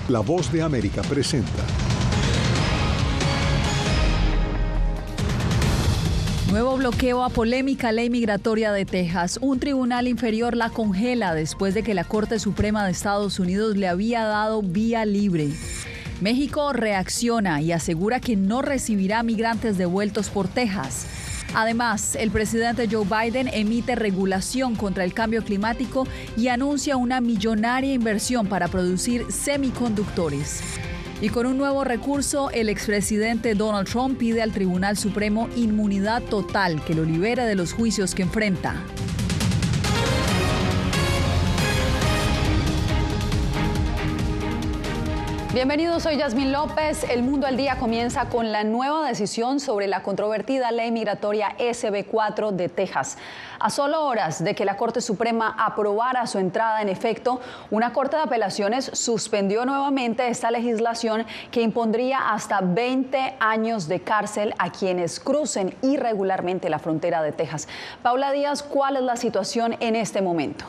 La Voz de América presenta. Nuevo bloqueo a polémica ley migratoria de Texas. Un tribunal inferior la congela después de que la Corte Suprema de Estados Unidos le había dado vía libre. México reacciona y asegura que no recibirá migrantes devueltos por Texas. Además, el presidente Joe Biden emite regulación contra el cambio climático y anuncia una millonaria inversión para producir semiconductores. Y con un nuevo recurso, el expresidente Donald Trump pide al Tribunal Supremo inmunidad total que lo libere de los juicios que enfrenta. Bienvenidos, soy Yasmín López. El Mundo al Día comienza con la nueva decisión sobre la controvertida ley migratoria SB4 de Texas. A solo horas de que la Corte Suprema aprobara su entrada en efecto, una Corte de Apelaciones suspendió nuevamente esta legislación que impondría hasta 20 años de cárcel a quienes crucen irregularmente la frontera de Texas. Paula Díaz, ¿cuál es la situación en este momento?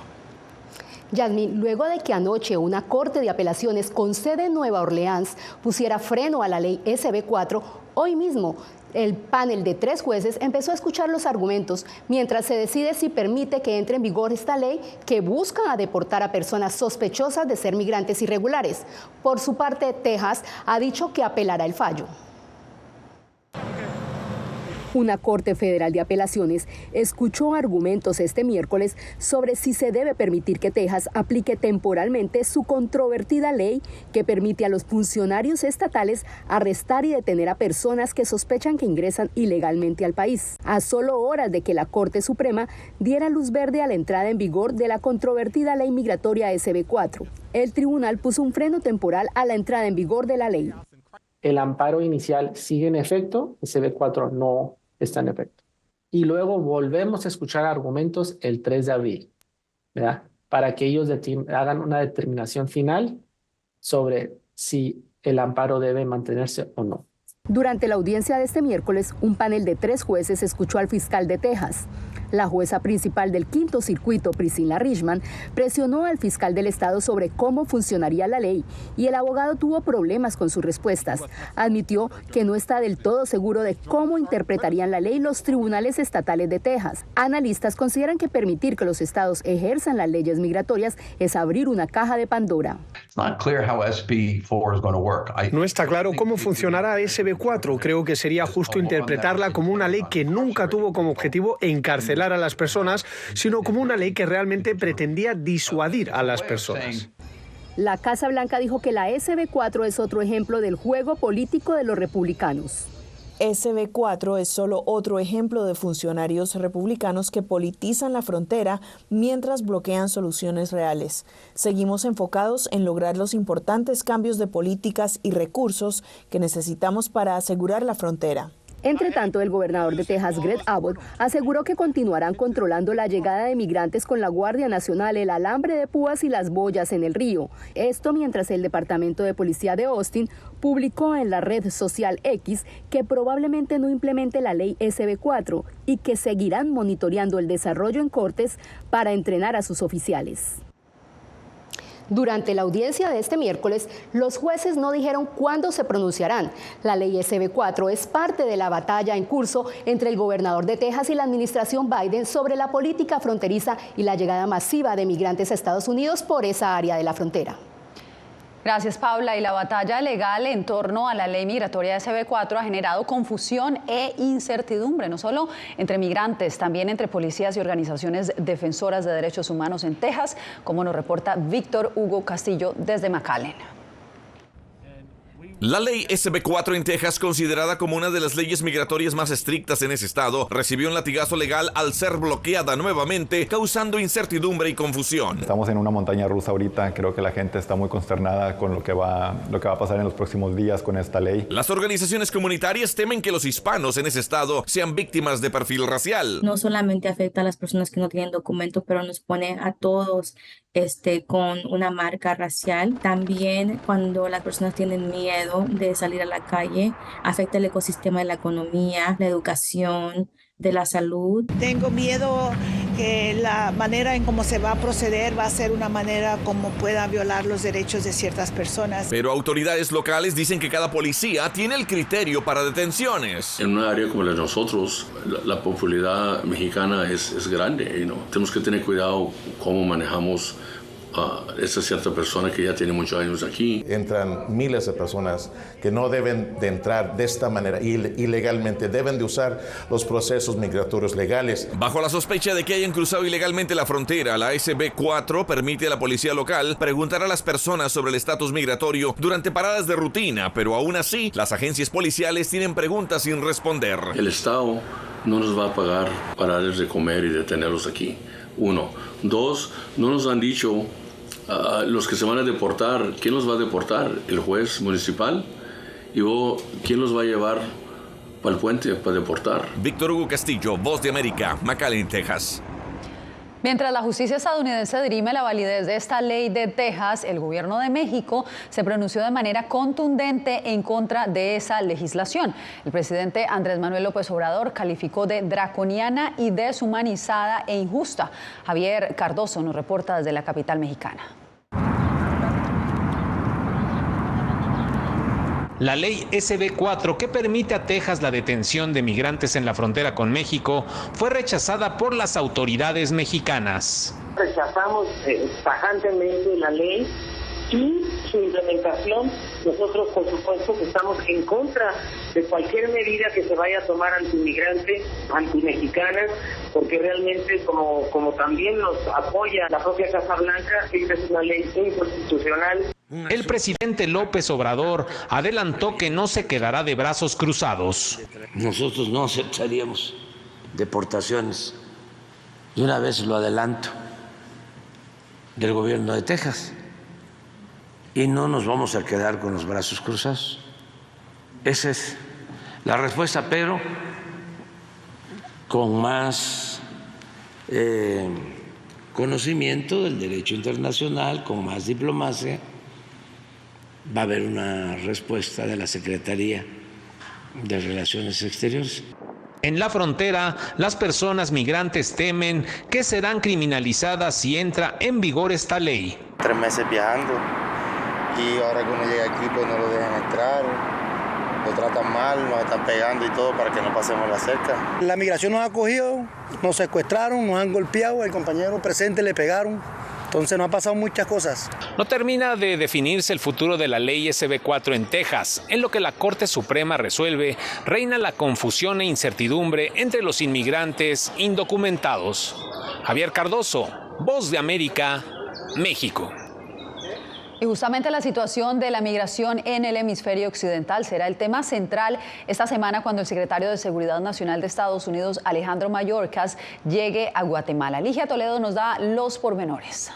Yasmín, luego de que anoche una corte de apelaciones con sede en Nueva Orleans pusiera freno a la ley SB4, hoy mismo el panel de 3 jueces empezó a escuchar los argumentos mientras se decide si permite que entre en vigor esta ley que busca a deportar a personas sospechosas de ser migrantes irregulares. Por su parte, Texas ha dicho que apelará el fallo. Una Corte Federal de Apelaciones escuchó argumentos este miércoles sobre si se debe permitir que Texas aplique temporalmente su controvertida ley que permite a los funcionarios estatales arrestar y detener a personas que sospechan que ingresan ilegalmente al país. A solo horas de que la Corte Suprema diera luz verde a la entrada en vigor de la controvertida ley migratoria SB4, el tribunal puso un freno temporal a la entrada en vigor de la ley. El amparo inicial sigue en efecto, SB4 no está en efecto. Y luego volvemos a escuchar argumentos el 3 de abril, ¿verdad? Para que ellos hagan una determinación final sobre si el amparo debe mantenerse o no. Durante la audiencia de este miércoles, un panel de 3 jueces escuchó al fiscal de Texas. La jueza principal del Quinto Circuito, Priscilla Richman, presionó al fiscal del estado sobre cómo funcionaría la ley y el abogado tuvo problemas con sus respuestas. Admitió que no está del todo seguro de cómo interpretarían la ley los tribunales estatales de Texas. Analistas consideran que permitir que los estados ejerzan las leyes migratorias es abrir una caja de Pandora. No está claro cómo funcionará SB4. Creo que sería justo interpretarla como una ley que nunca tuvo como objetivo encarcelar a las personas, sino como una ley que realmente pretendía disuadir a las personas. La Casa Blanca dijo que la SB4 es otro ejemplo del juego político de los republicanos. SB4 es solo otro ejemplo de funcionarios republicanos que politizan la frontera mientras bloquean soluciones reales. Seguimos enfocados en lograr los importantes cambios de políticas y recursos que necesitamos para asegurar la frontera. Entre tanto, el gobernador de Texas, Greg Abbott, aseguró que continuarán controlando la llegada de migrantes con la Guardia Nacional, el alambre de púas y las boyas en el río. Esto mientras el Departamento de Policía de Austin publicó en la red social X que probablemente no implemente la ley SB4 y que seguirán monitoreando el desarrollo en cortes para entrenar a sus oficiales. Durante la audiencia de este miércoles, los jueces no dijeron cuándo se pronunciarán. La ley SB4 es parte de la batalla en curso entre el gobernador de Texas y la administración Biden sobre la política fronteriza y la llegada masiva de migrantes a Estados Unidos por esa área de la frontera. Gracias, Paula. Y la batalla legal en torno a la ley migratoria SB4 ha generado confusión e incertidumbre, no solo entre migrantes, también entre policías y organizaciones defensoras de derechos humanos en Texas, como nos reporta Víctor Hugo Castillo desde McAllen. La ley SB4 en Texas, considerada como una de las leyes migratorias más estrictas en ese estado, recibió un latigazo legal al ser bloqueada nuevamente, causando incertidumbre y confusión. Estamos en una montaña rusa ahorita. Creo que la gente está muy consternada con lo que va a pasar en los próximos días con esta ley. Las organizaciones comunitarias temen que los hispanos en ese estado sean víctimas de perfil racial. No solamente afecta a las personas que no tienen documentos, pero nos pone a todos con una marca racial. También cuando las personas tienen miedo de salir a la calle, afecta el ecosistema de la economía, la educación, de la salud. Tengo miedo que la manera en cómo se va a proceder va a ser una manera como pueda violar los derechos de ciertas personas. Pero autoridades locales dicen que cada policía tiene el criterio para detenciones. En una área como la de nosotros, la popularidad mexicana es grande. Tenemos que tener cuidado cómo manejamos esta cierta persona que ya tiene muchos años aquí. Entran miles de personas que no deben de entrar de esta manera ilegalmente, deben de usar los procesos migratorios legales. Bajo la sospecha de que hayan cruzado ilegalmente la frontera, la SB4 permite a la policía local preguntar a las personas sobre el estatus migratorio durante paradas de rutina, pero aún así, las agencias policiales tienen preguntas sin responder. El Estado no nos va a pagar para darles de comer y detenerlos aquí. 1. 2, no nos han dicho los que se van a deportar, ¿quién los va a deportar? ¿El juez municipal? ¿Y quién los va a llevar para el puente para deportar? Víctor Hugo Castillo, Voz de América, McAllen, Texas. Mientras la justicia estadounidense dirime la validez de esta ley de Texas, el gobierno de México se pronunció de manera contundente en contra de esa legislación. El presidente Andrés Manuel López Obrador calificó de draconiana y deshumanizada e injusta. Javier Cardoso nos reporta desde la capital mexicana. La ley SB4, que permite a Texas la detención de migrantes en la frontera con México, fue rechazada por las autoridades mexicanas. Rechazamos tajantemente la ley y su implementación. Nosotros, por supuesto, que estamos en contra de cualquier medida que se vaya a tomar anti-inmigrante, anti-mexicana, porque realmente, como también nos apoya la propia Casa Blanca, esta es una ley inconstitucional. El presidente López Obrador adelantó que no se quedará de brazos cruzados. Nosotros no aceptaríamos deportaciones, y una vez lo adelanto, del gobierno de Texas, y no nos vamos a quedar con los brazos cruzados. Esa es la respuesta, pero con más conocimiento del derecho internacional, con más diplomacia. Va a haber una respuesta de la Secretaría de Relaciones Exteriores. En la frontera, las personas migrantes temen que serán criminalizadas si entra en vigor esta ley. 3 meses viajando y ahora que uno llega aquí pues no lo dejan entrar, lo tratan mal, nos están pegando y todo para que no pasemos la cerca. La migración nos ha cogido, nos secuestraron, nos han golpeado, el compañero presente le pegaron. Entonces no ha pasado muchas cosas. No termina de definirse el futuro de la ley SB4 en Texas. En lo que la Corte Suprema resuelve, reina la confusión e incertidumbre entre los inmigrantes indocumentados. Javier Cardoso, Voz de América, México. Y justamente la situación de la migración en el hemisferio occidental será el tema central esta semana cuando el secretario de Seguridad Nacional de Estados Unidos, Alejandro Mayorkas, llegue a Guatemala. Ligia Toledo nos da los pormenores.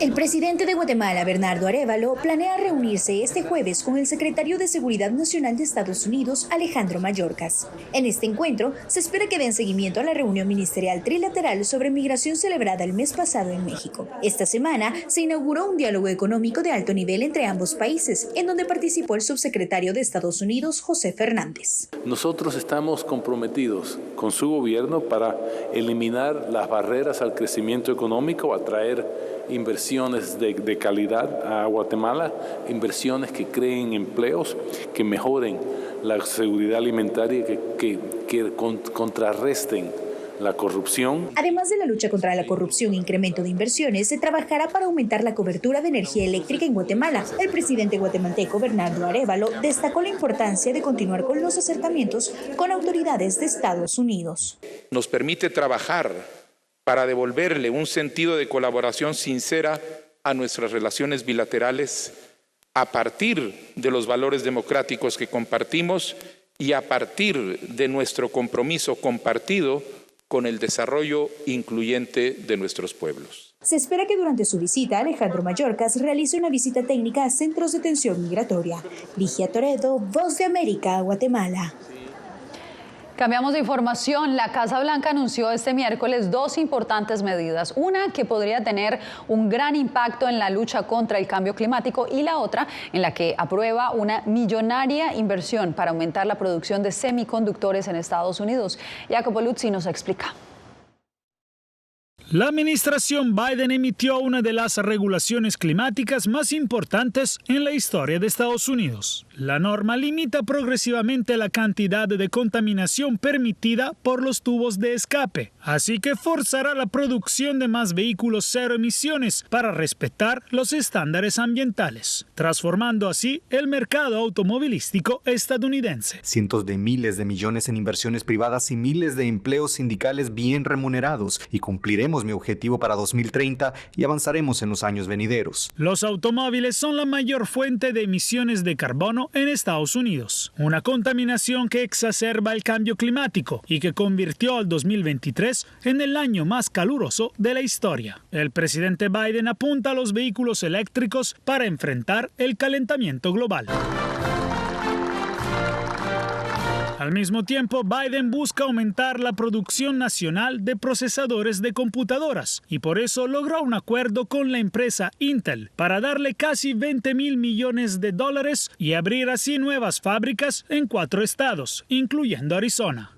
El presidente de Guatemala, Bernardo Arévalo, planea reunirse este jueves con el secretario de Seguridad Nacional de Estados Unidos, Alejandro Mayorkas. En este encuentro, se espera que den seguimiento a la reunión ministerial trilateral sobre migración celebrada el mes pasado en México. Esta semana se inauguró un diálogo económico de alto nivel entre ambos países, en donde participó el subsecretario de Estados Unidos, José Fernández. Nosotros estamos comprometidos con su gobierno para eliminar las barreras al crecimiento económico, atraer inversiones de calidad a Guatemala, inversiones que creen empleos, que mejoren la seguridad alimentaria, que contrarresten la corrupción. Además de la lucha contra la corrupción e incremento de inversiones, se trabajará para aumentar la cobertura de energía eléctrica en Guatemala. El presidente guatemalteco Bernardo Arévalo destacó la importancia de continuar con los acercamientos con autoridades de Estados Unidos. Nos permite trabajar para devolverle un sentido de colaboración sincera a nuestras relaciones bilaterales a partir de los valores democráticos que compartimos y a partir de nuestro compromiso compartido con el desarrollo incluyente de nuestros pueblos. Se espera que durante su visita Alejandro Mayorkas realice una visita técnica a centros de detención migratoria. Ligia Toledo, Voz de América, Guatemala. Cambiamos de información. La Casa Blanca anunció este miércoles 2 importantes medidas. Una que podría tener un gran impacto en la lucha contra el cambio climático y la otra en la que aprueba una millonaria inversión para aumentar la producción de semiconductores en Estados Unidos. Jacopo Luzzi nos explica. La administración Biden emitió una de las regulaciones climáticas más importantes en la historia de Estados Unidos. La norma limita progresivamente la cantidad de contaminación permitida por los tubos de escape, así que forzará la producción de más vehículos cero emisiones para respetar los estándares ambientales, transformando así el mercado automovilístico estadounidense. Cientos de miles de millones en inversiones privadas y miles de empleos sindicales bien remunerados, y cumpliremos mi objetivo para 2030 y avanzaremos en los años venideros. Los automóviles son la mayor fuente de emisiones de carbono en Estados Unidos, una contaminación que exacerba el cambio climático y que convirtió al 2023 en el año más caluroso de la historia. El presidente Biden apunta a los vehículos eléctricos para enfrentar el calentamiento global. Al mismo tiempo, Biden busca aumentar la producción nacional de procesadores de computadoras y por eso logró un acuerdo con la empresa Intel para darle casi $20,000 millones y abrir así nuevas fábricas en 4 estados, incluyendo Arizona.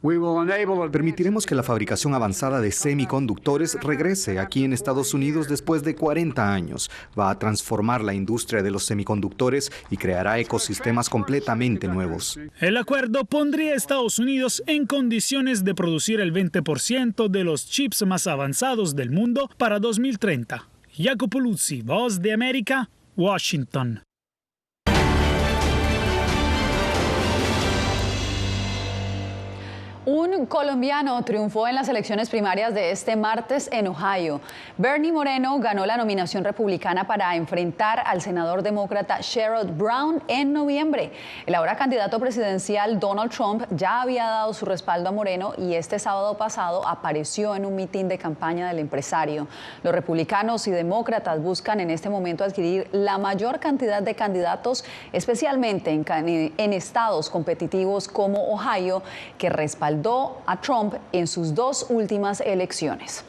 Permitiremos que la fabricación avanzada de semiconductores regrese aquí en Estados Unidos después de 40 años. Va a transformar la industria de los semiconductores y creará ecosistemas completamente nuevos. El acuerdo pondría a Estados Unidos en condiciones de producir el 20% de los chips más avanzados del mundo para 2030. Jacopo Luzzi, Voz de América, Washington. Un colombiano triunfó en las elecciones primarias de este martes en Ohio. Bernie Moreno ganó la nominación republicana para enfrentar al senador demócrata Sherrod Brown en noviembre. El ahora candidato presidencial Donald Trump ya había dado su respaldo a Moreno y este sábado pasado apareció en un mitin de campaña del empresario. Los republicanos y demócratas buscan en este momento adquirir la mayor cantidad de candidatos, especialmente en estados competitivos como Ohio, que respaldó a Trump en sus 2 últimas elecciones.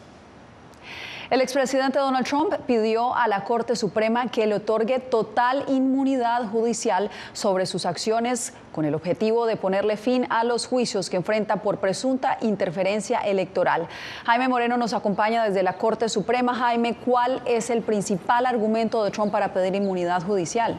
El expresidente Donald Trump pidió a la Corte Suprema que le otorgue total inmunidad judicial sobre sus acciones con el objetivo de ponerle fin a los juicios que enfrenta por presunta interferencia electoral. Jaime Moreno nos acompaña desde la Corte Suprema. Jaime, ¿cuál es el principal argumento de Trump para pedir inmunidad judicial?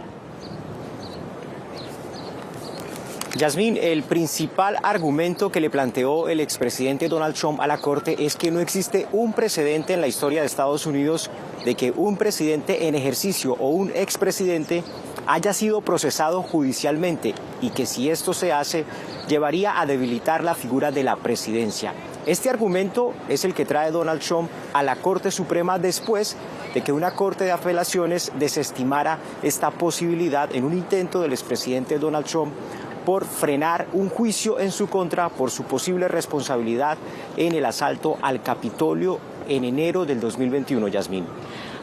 Yasmín, el principal argumento que le planteó el expresidente Donald Trump a la Corte es que no existe un precedente en la historia de Estados Unidos de que un presidente en ejercicio o un expresidente haya sido procesado judicialmente y que si esto se hace llevaría a debilitar la figura de la presidencia. Este argumento es el que trae Donald Trump a la Corte Suprema después de que una corte de apelaciones desestimara esta posibilidad en un intento del expresidente Donald Trump por frenar un juicio en su contra por su posible responsabilidad en el asalto al Capitolio en enero del 2021, Yasmín.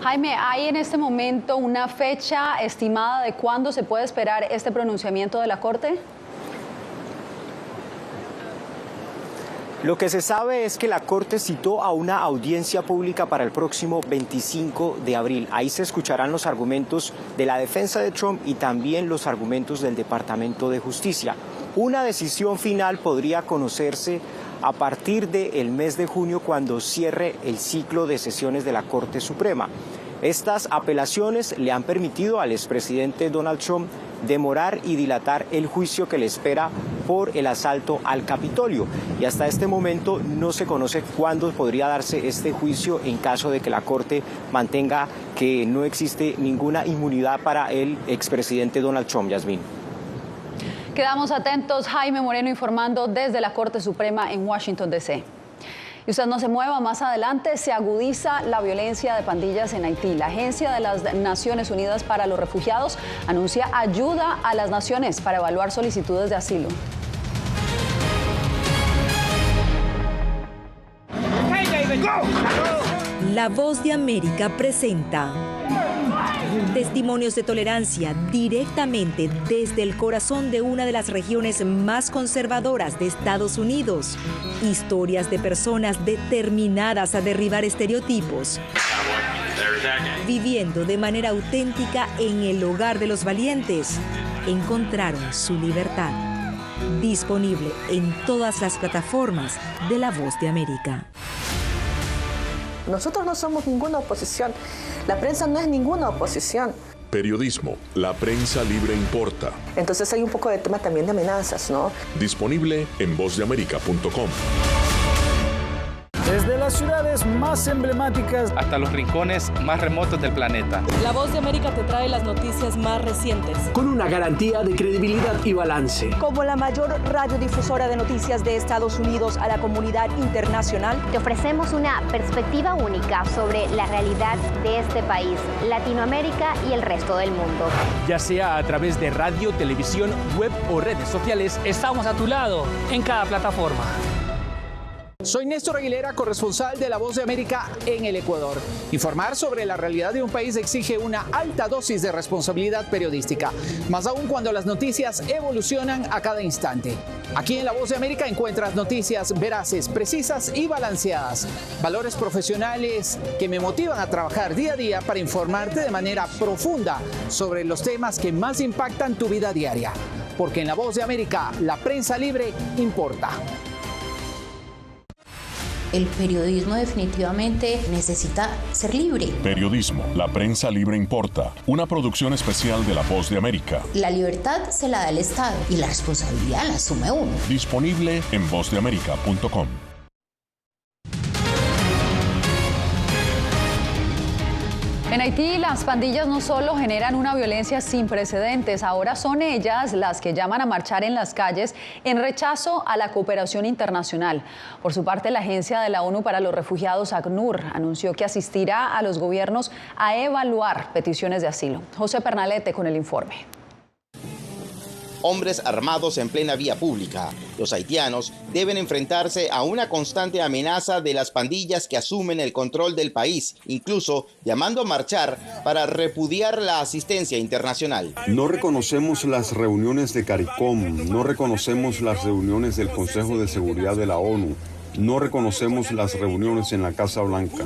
Jaime, ¿hay en este momento una fecha estimada de cuándo se puede esperar este pronunciamiento de la Corte? Lo que se sabe es que la Corte citó a una audiencia pública para el próximo 25 de abril. Ahí se escucharán los argumentos de la defensa de Trump y también los argumentos del Departamento de Justicia. Una decisión final podría conocerse a partir del mes de junio, cuando cierre el ciclo de sesiones de la Corte Suprema. Estas apelaciones le han permitido al expresidente Donald Trump demorar y dilatar el juicio que le espera por el asalto al Capitolio. Y hasta este momento no se conoce cuándo podría darse este juicio en caso de que la Corte mantenga que no existe ninguna inmunidad para el expresidente Donald Trump, Yasmín. Quedamos atentos. Jaime Moreno informando desde la Corte Suprema en Washington, D.C. Y usted no se mueva, más adelante se agudiza la violencia de pandillas en Haití. La Agencia de las Naciones Unidas para los Refugiados anuncia ayuda a las naciones para evaluar solicitudes de asilo. La Voz de América presenta testimonios de tolerancia directamente desde el corazón de una de las regiones más conservadoras de Estados Unidos. Historias de personas determinadas a derribar estereotipos, viviendo de manera auténtica en el hogar de los valientes. Encontraron su libertad. Disponible en todas las plataformas de La Voz de América. Nosotros no somos ninguna oposición. La prensa no es ninguna oposición. Periodismo, la prensa libre importa. Entonces hay un poco de tema también de amenazas, ¿no? Disponible en vozdeamerica.com. Desde las ciudades más emblemáticas hasta los rincones más remotos del planeta. La Voz de América te trae las noticias más recientes. Con una garantía de credibilidad y balance. Como la mayor radiodifusora de noticias de Estados Unidos a la comunidad internacional, te ofrecemos una perspectiva única sobre la realidad de este país, Latinoamérica y el resto del mundo. Ya sea a través de radio, televisión, web o redes sociales, estamos a tu lado en cada plataforma. Soy Néstor Aguilera, corresponsal de La Voz de América en el Ecuador. Informar sobre la realidad de un país exige una alta dosis de responsabilidad periodística, más aún cuando las noticias evolucionan a cada instante. Aquí en La Voz de América encuentras noticias veraces, precisas y balanceadas. Valores profesionales que me motivan a trabajar día a día para informarte de manera profunda sobre los temas que más impactan tu vida diaria. Porque en La Voz de América, la prensa libre importa. El periodismo definitivamente necesita ser libre. Periodismo, la prensa libre importa. Una producción especial de La Voz de América. La libertad se la da el Estado y la responsabilidad la asume uno. Disponible en vozdeamerica.com. En Haití, las pandillas no solo generan una violencia sin precedentes, ahora son ellas las que llaman a marchar en las calles en rechazo a la cooperación internacional. Por su parte, la Agencia de la ONU para los Refugiados, ACNUR, anunció que asistirá a los gobiernos a evaluar peticiones de asilo. José Pernalete con el informe. Hombres armados en plena vía pública. Los haitianos deben enfrentarse a una constante amenaza de las pandillas que asumen el control del país, incluso llamando a marchar para repudiar la asistencia internacional. No reconocemos las reuniones de CARICOM, no reconocemos las reuniones del Consejo de Seguridad de la ONU, no reconocemos las reuniones en la Casa Blanca.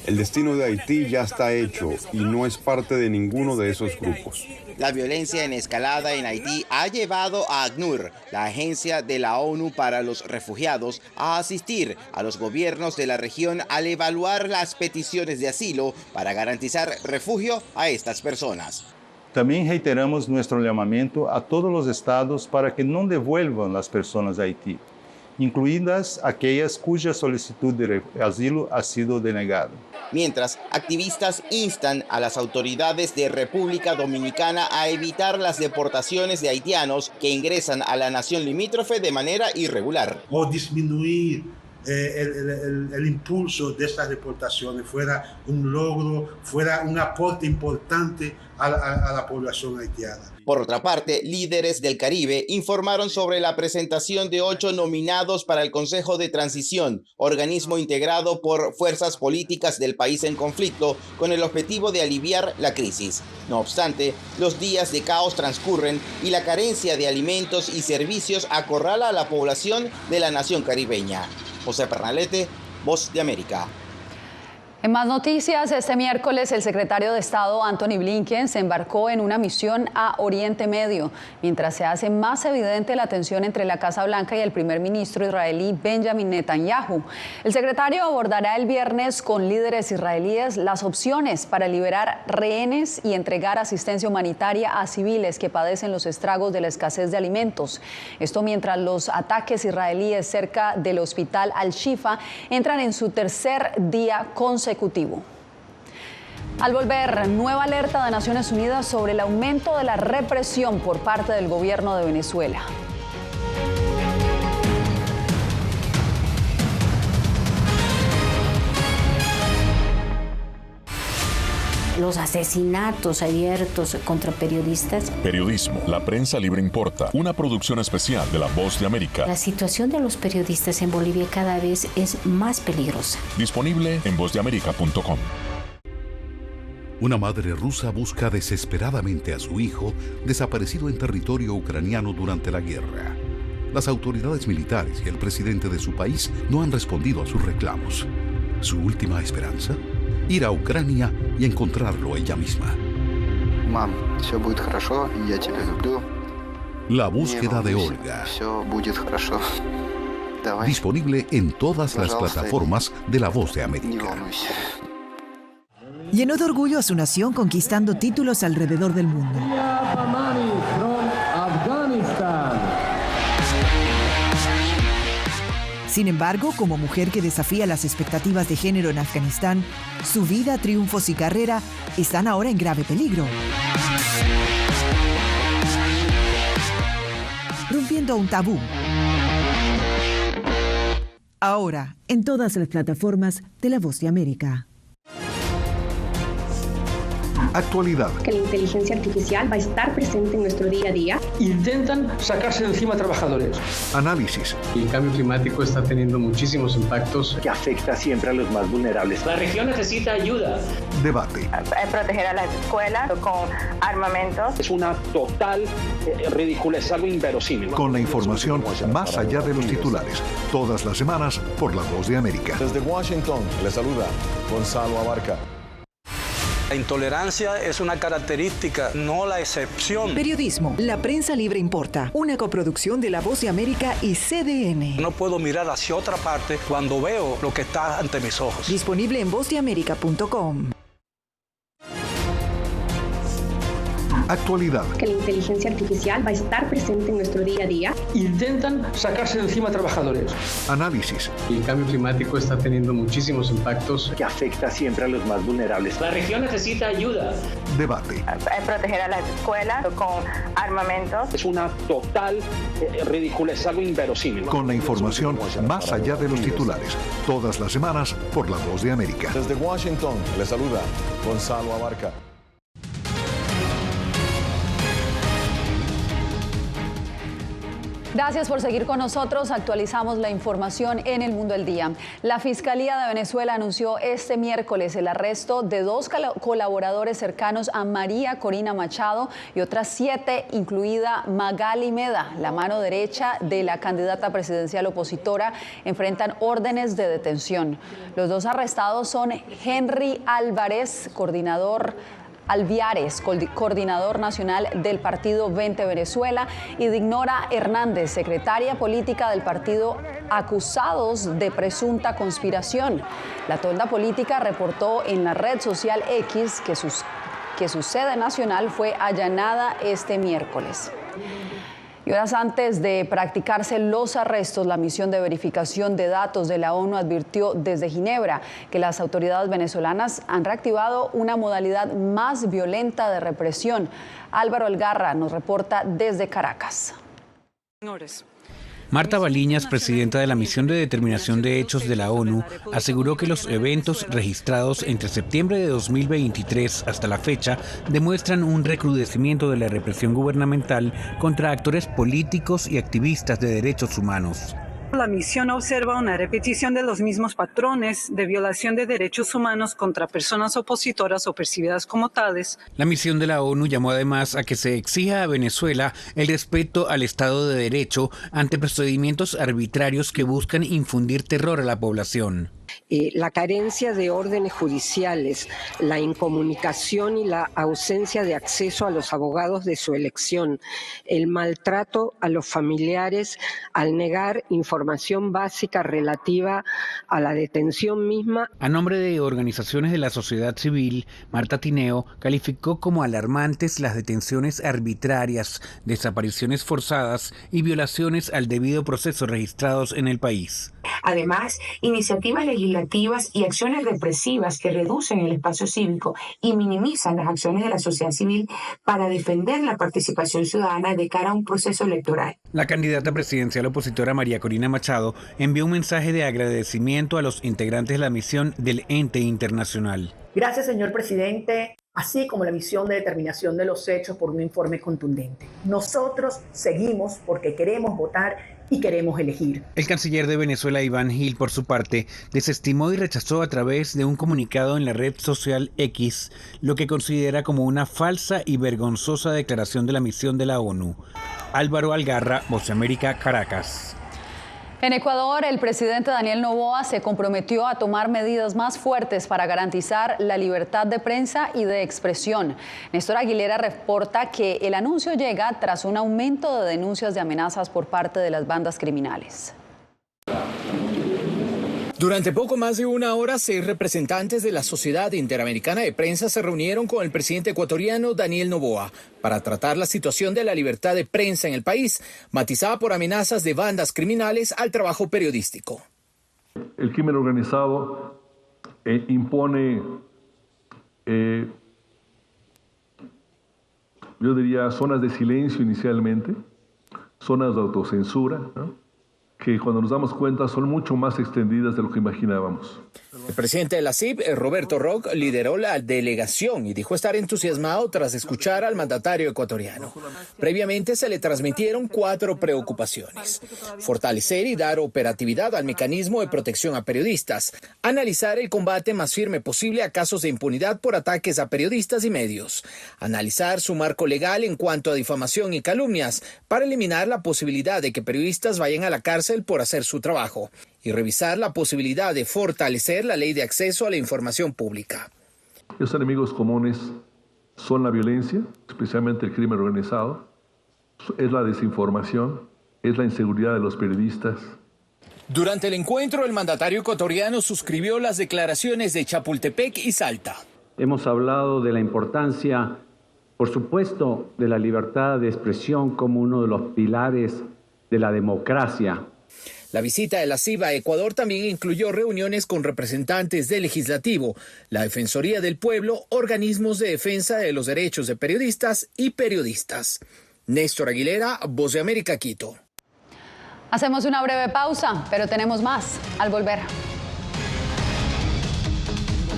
El destino de Haití ya está hecho y no es parte de ninguno de esos grupos. La violencia en escalada en Haití ha llevado a ACNUR, la Agencia de la ONU para los Refugiados, a asistir a los gobiernos de la región al evaluar las peticiones de asilo para garantizar refugio a estas personas. También reiteramos nuestro llamamiento a todos los estados para que no devuelvan las personas a Haití, incluidas aquellas cuya solicitud de asilo ha sido denegada. Mientras, activistas instan a las autoridades de República Dominicana a evitar las deportaciones de haitianos que ingresan a la nación limítrofe de manera irregular. O disminuir el impulso de estas deportaciones fuera un logro, fuera un aporte importante a la población haitiana. Por otra parte, líderes del Caribe informaron sobre la presentación de 8 nominados para el Consejo de Transición, organismo integrado por fuerzas políticas del país en conflicto con el objetivo de aliviar la crisis. No obstante, los días de caos transcurren y la carencia de alimentos y servicios acorrala a la población de la nación caribeña. José Pernalete, Voz de América. En más noticias, este miércoles el secretario de Estado Antony Blinken se embarcó en una misión a Oriente Medio, mientras se hace más evidente la tensión entre la Casa Blanca y el primer ministro israelí Benjamin Netanyahu. El secretario abordará el viernes con líderes israelíes las opciones para liberar rehenes y entregar asistencia humanitaria a civiles que padecen los estragos de la escasez de alimentos. Esto mientras los ataques israelíes cerca del hospital Al-Shifa entran en su tercer día consecutivo. Al volver, nueva alerta de Naciones Unidas sobre el aumento de la represión por parte del gobierno de Venezuela. Los asesinatos abiertos contra periodistas. Periodismo, la prensa libre importa. Una producción especial de La Voz de América. La situación de los periodistas en Bolivia cada vez es más peligrosa. Disponible en vozdeamerica.com. Una madre rusa busca desesperadamente a su hijo desaparecido en territorio ucraniano durante la guerra. Las autoridades militares y el presidente de su país no han respondido a sus reclamos. ¿Su última esperanza? Ir a Ucrania y encontrarlo ella misma. Mam, все будет хорошо, я тебя люблю. La búsqueda de Olga. Все будет хорошо. Disponible en todas las plataformas de La Voz de América. Llenó de orgullo a su nación conquistando títulos alrededor del mundo. Sin embargo, como mujer que desafía las expectativas de género en Afganistán, su vida, triunfos y carrera están ahora en grave peligro. Rompiendo un tabú. Ahora, en todas las plataformas de La Voz de América. Actualidad. Que la inteligencia artificial va a estar presente en nuestro día a día. Intentan sacarse de encima a trabajadores. Análisis. El cambio climático está teniendo muchísimos impactos que afecta siempre a los más vulnerables. La región necesita ayuda. Debate. Proteger a las escuelas con armamentos. Es una total ridiculez, es algo inverosímil. Con la información más allá de los titulares. Todas las semanas por La Voz de América. Desde Washington, les saluda Gonzalo Abarca. La intolerancia es una característica, no la excepción. Periodismo. La prensa libre importa. Una coproducción de La Voz de América y CDN. No puedo mirar hacia otra parte cuando veo lo que está ante mis ojos. Disponible en vozdeamerica.com. Actualidad. Que la inteligencia artificial va a estar presente en nuestro día a día. Intentan sacarse de encima a trabajadores. Análisis. El cambio climático está teniendo muchísimos impactos que afecta siempre a los más vulnerables. La región necesita ayuda. Debate. Proteger a las escuelas con armamentos. Es una total ridiculez, es algo inverosímil. Con la información más allá de los titulares. Todas las semanas por La Voz de América. Desde Washington, les saluda Gonzalo Abarca. Gracias por seguir con nosotros. Actualizamos la información en El Mundo del Día. La Fiscalía de Venezuela anunció este miércoles el arresto de 2 colaboradores cercanos a María Corina Machado y otras 7, incluida Magali Meda, la mano derecha de la candidata presidencial opositora, enfrentan órdenes de detención. Los 2 arrestados son Henry Álvarez, coordinador nacional del partido 20 Venezuela, y Dignora Hernández, secretaria política del partido, acusados de presunta conspiración. La tolda política reportó en la red social X que su sede nacional fue allanada este miércoles. Y horas antes de practicarse los arrestos, la misión de verificación de datos de la ONU advirtió desde Ginebra que las autoridades venezolanas han reactivado una modalidad más violenta de represión. Álvaro Algarra nos reporta desde Caracas. Marta Baliñas, presidenta de la Misión de Determinación de Hechos de la ONU, aseguró que los eventos registrados entre septiembre de 2023 hasta la fecha demuestran un recrudecimiento de la represión gubernamental contra actores políticos y activistas de derechos humanos. La misión observa una repetición de los mismos patrones de violación de derechos humanos contra personas opositoras o percibidas como tales. La misión de la ONU llamó además a que se exija a Venezuela el respeto al Estado de Derecho ante procedimientos arbitrarios que buscan infundir terror a la población. La carencia de órdenes judiciales, la incomunicación y la ausencia de acceso a los abogados de su elección, el maltrato a los familiares al negar información básica relativa a la detención misma. A nombre de organizaciones de la sociedad civil, Marta Tineo calificó como alarmantes las detenciones arbitrarias, desapariciones forzadas y violaciones al debido proceso registrados en el país. Además, iniciativas legislativas y acciones represivas que reducen el espacio cívico y minimizan las acciones de la sociedad civil para defender la participación ciudadana de cara a un proceso electoral. La candidata presidencial opositora María Corina Machado envió un mensaje de agradecimiento a los integrantes de la misión del ente internacional. Gracias, señor presidente, así como la misión de determinación de los hechos por un informe contundente. Nosotros seguimos porque queremos votar y queremos elegir. El canciller de Venezuela, Iván Gil, por su parte, desestimó y rechazó a través de un comunicado en la red social X lo que considera como una falsa y vergonzosa declaración de la misión de la ONU. Álvaro Algarra, Voz de América, Caracas. En Ecuador, el presidente Daniel Noboa se comprometió a tomar medidas más fuertes para garantizar la libertad de prensa y de expresión. Néstor Aguilera reporta que el anuncio llega tras un aumento de denuncias de amenazas por parte de las bandas criminales. Durante poco más de una hora, 6 representantes de la Sociedad Interamericana de Prensa se reunieron con el presidente ecuatoriano Daniel Noboa para tratar la situación de la libertad de prensa en el país, matizada por amenazas de bandas criminales al trabajo periodístico. El crimen organizado impone, yo diría, zonas de silencio inicialmente, zonas de autocensura, ¿no?, que cuando nos damos cuenta son mucho más extendidas de lo que imaginábamos. El presidente de la CIP, Roberto Roch, lideró la delegación y dijo estar entusiasmado tras escuchar al mandatario ecuatoriano. Previamente se le transmitieron 4 preocupaciones: fortalecer y dar operatividad al mecanismo de protección a periodistas, analizar el combate más firme posible a casos de impunidad por ataques a periodistas y medios, analizar su marco legal en cuanto a difamación y calumnias para eliminar la posibilidad de que periodistas vayan a la cárcel por hacer su trabajo, y revisar la posibilidad de fortalecer la ley de acceso a la información pública. Los enemigos comunes son la violencia, especialmente el crimen organizado, es la desinformación, es la inseguridad de los periodistas. Durante el encuentro, el mandatario ecuatoriano suscribió las declaraciones de Chapultepec y Salta. Hemos hablado de la importancia, por supuesto, de la libertad de expresión como uno de los pilares de la democracia. La visita de la CIB a Ecuador también incluyó reuniones con representantes del Legislativo, la Defensoría del Pueblo, organismos de defensa de los derechos de periodistas y periodistas. Néstor Aguilera, Voz de América, Quito. Hacemos una breve pausa, pero tenemos más al volver.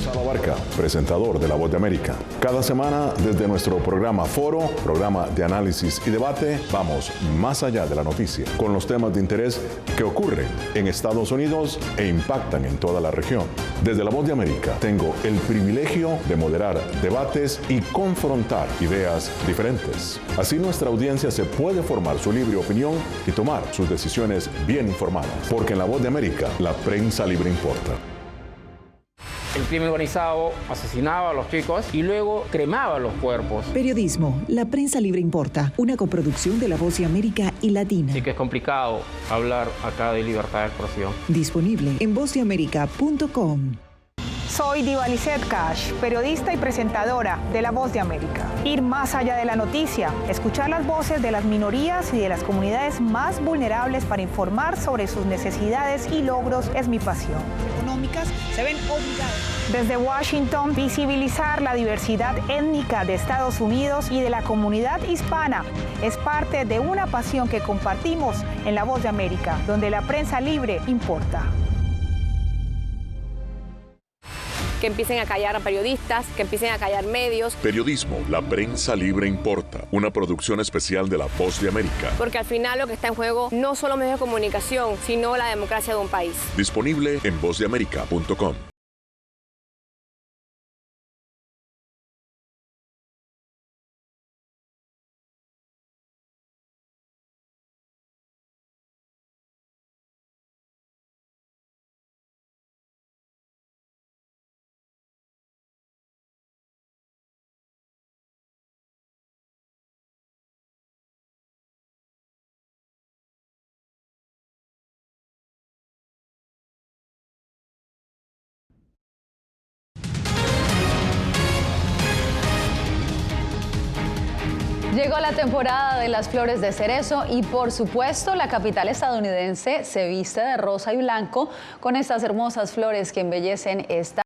Gonzalo Abarca, presentador de La Voz de América. Cada semana, desde nuestro programa Foro, programa de análisis y debate, vamos más allá de la noticia, con los temas de interés que ocurren en Estados Unidos e impactan en toda la región. Desde La Voz de América, tengo el privilegio de moderar debates y confrontar ideas diferentes. Así nuestra audiencia se puede formar su libre opinión y tomar sus decisiones bien informadas. Porque en La Voz de América, la prensa libre importa. El crimen organizado asesinaba a los chicos y luego cremaba los cuerpos. Periodismo, la prensa libre importa, una coproducción de La Voz de América y Latina. Así que es complicado hablar acá de libertad de expresión. Disponible en vozdeamerica.com. Soy Diva Lizeth Cash, periodista y presentadora de La Voz de América. Ir más allá de la noticia, escuchar las voces de las minorías y de las comunidades más vulnerables para informar sobre sus necesidades y logros es mi pasión. Económicas se ven obligadas. Desde Washington, visibilizar la diversidad étnica de Estados Unidos y de la comunidad hispana es parte de una pasión que compartimos en La Voz de América, donde la prensa libre importa. Que empiecen a callar a periodistas, que empiecen a callar medios. Periodismo, la prensa libre importa. Una producción especial de La Voz de América. Porque al final lo que está en juego no solo medios de comunicación, sino la democracia de un país. Disponible en vozdeamerica.com. Llegó la temporada de las flores de cerezo y por supuesto la capital estadounidense se viste de rosa y blanco con estas hermosas flores que embellecen esta